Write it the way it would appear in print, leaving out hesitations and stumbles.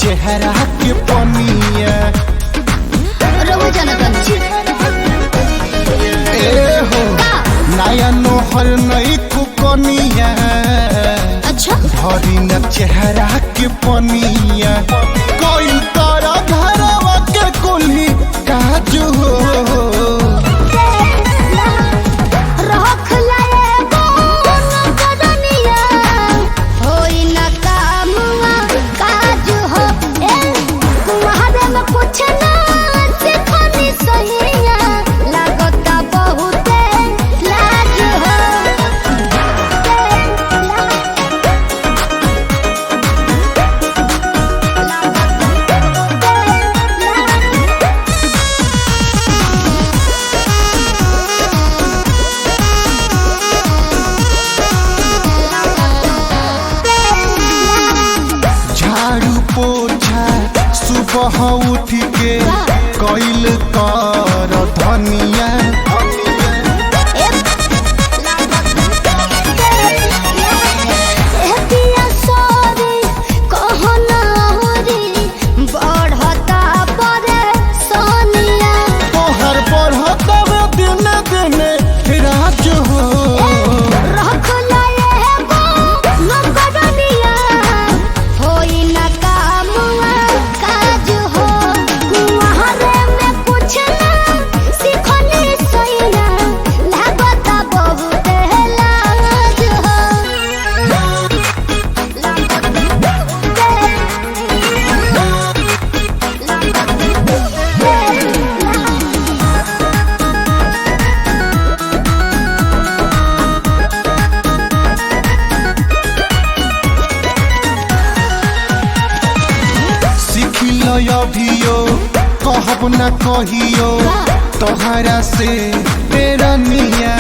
चेहरा के पनिया हो नया नोहर नई कुकनिया धरी न चेहरा के पनिया कोई तारा घरवा के कुल्ही काजू सुबह उठ के कैल कर धनिया तोहर बढ़ता दिन दिन राज हो अभियो कहब न कहियो तोहरा से तेरा निया